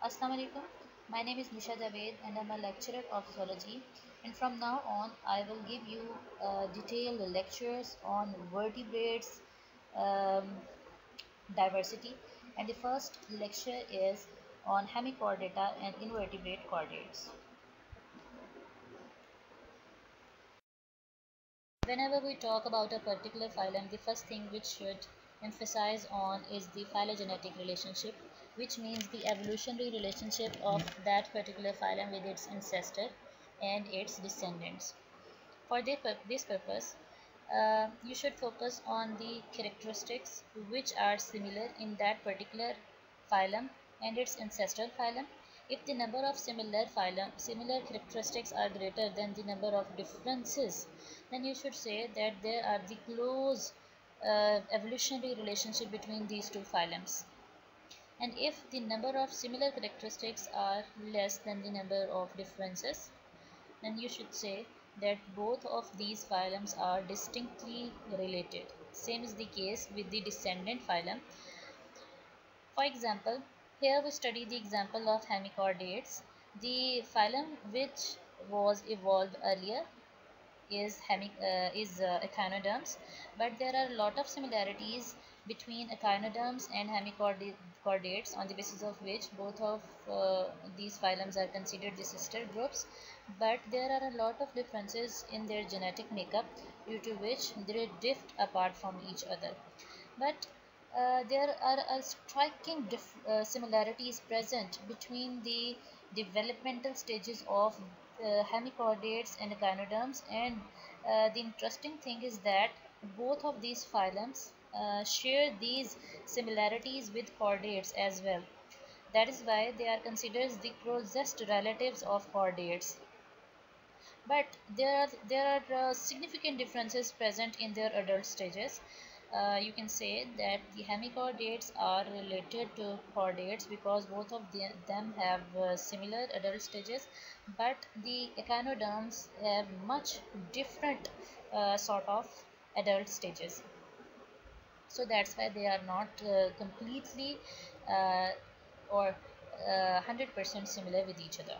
Assalamu alaikum. My name is Nisha Javed and I'm a lecturer of zoology. And from now on, I will give you detailed lectures on vertebrates um, diversity. And the first lecture is on hemichordata and invertebrate chordates. Whenever we talk about a particular phylum, the first thing which should emphasize on is the phylogenetic relationship, which means the evolutionary relationship of that particular phylum with its ancestor and its descendants. For this purpose, you should focus on the characteristics which are similar in that particular phylum and its ancestral phylum. If the number of similar characteristics are greater than the number of differences, then you should say that there are the close evolutionary relationship between these two phylums. And if the number of similar characteristics are less than the number of differences, then you should say that both of these phylums are distinctly related. Same is the case with the descendant phylum. For example, here we study the example of hemichordates. The phylum which was evolved earlier is echinoderms, but there are a lot of similarities between echinoderms and hemichordates, on the basis of which both of these phylums are considered the sister groups, but there are a lot of differences in their genetic makeup, due to which they drift apart from each other. But there are striking similarities present between the developmental stages of hemichordates and echinoderms, and the interesting thing is that both of these phylums share these similarities with chordates as well. That is why they are considered the closest relatives of chordates. But there are significant differences present in their adult stages. You can say that the hemichordates are related to chordates because both of them have similar adult stages, but the echinoderms have much different sort of adult stages. So that's why they are not completely uh, or 100% similar with each other.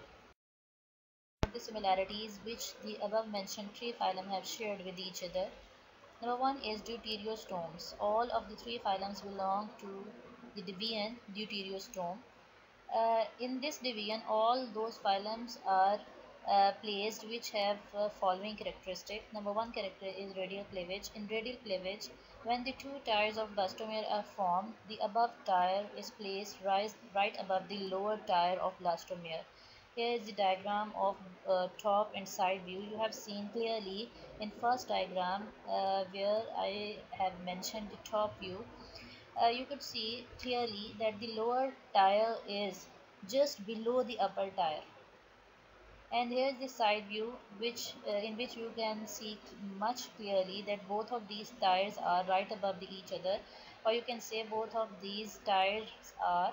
The similarities which the above mentioned three phylum have shared with each other. Number one is deuteriostomes. All of the three phylums belong to the division Deuteriostome. In this division, all those phylums are placed which have following characteristic. Number one character is radial cleavage. In radial cleavage, when the two tiers of blastomere are formed, the above tier is placed right above the lower tier of blastomere. Here is the diagram of top and side view. You have seen clearly in first diagram where I have mentioned the top view. You could see clearly that the lower tier is just below the upper tier, and here is the side view in which you can see much clearly that both of these tiers are right above each other, or you can say both of these tiers are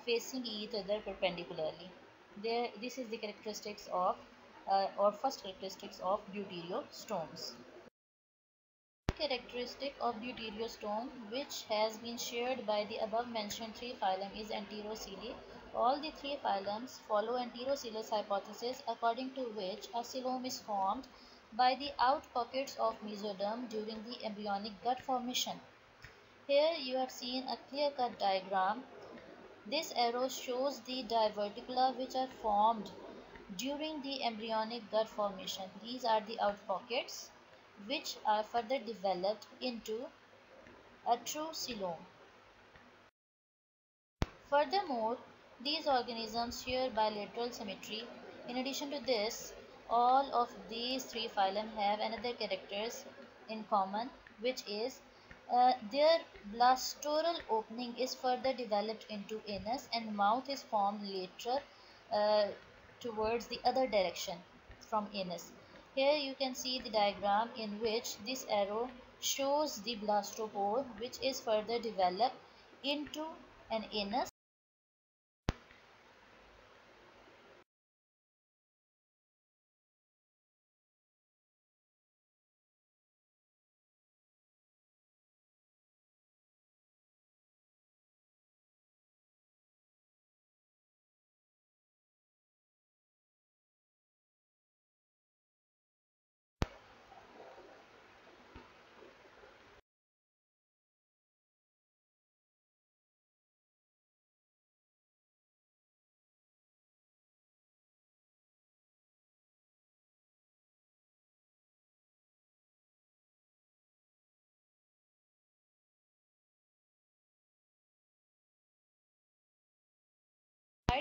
facing each other perpendicularly. This is the characteristics of or first characteristics of deuteriostomes. Characteristic of deuteriostome which has been shared by the above mentioned three phylum is Enterocoeli. All the three phylums follow Enterocoelous hypothesis, according to which a coelom is formed by the out pockets of mesoderm during the embryonic gut formation. Here you have seen a clear-cut diagram. This arrow shows the diverticula which are formed during the embryonic gut formation. These are the out pockets which are further developed into a true coelom. Furthermore, these organisms share bilateral symmetry. In addition to this, all of these three phylum have another characters in common, which is their blastoral opening is further developed into anus, and mouth is formed later uh, towards the other direction from anus. Here you can see the diagram in which this arrow shows the blastopore, which is further developed into an anus.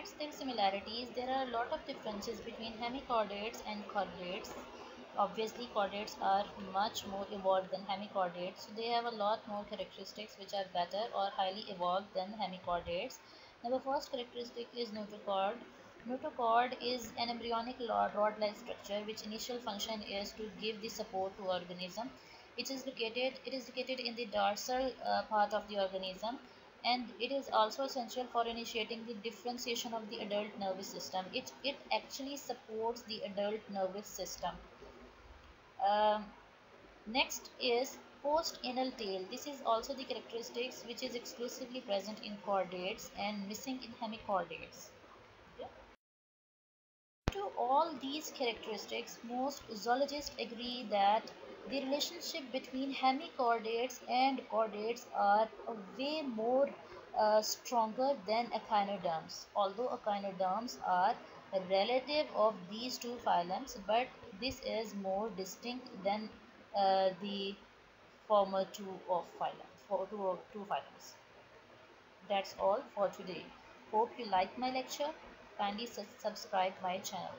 besides their similarities, there are a lot of differences between hemichordates and chordates. Obviously, chordates are much more evolved than hemichordates, so they have a lot more characteristics which are better or highly evolved than hemichordates. Now, the first characteristic is notochord. Notochord is an embryonic rod-like structure which initial function is to give the support to organism. It is located in the dorsal part of the organism, and it is also essential for initiating the differentiation of the adult nervous system. It actually supports the adult nervous system. Um, Next is post-anal tail. This is also the characteristics which is exclusively present in chordates and missing in hemichordates. Okay. To all these characteristics, most zoologists agree that the relationship between hemichordates and chordates are a way more stronger than echinoderms. Although echinoderms are a relative of these two phylums, but this is more distinct than the former two of phylum, for two phylums. That's all for today. Hope you like my lecture. Kindly subscribe my channel.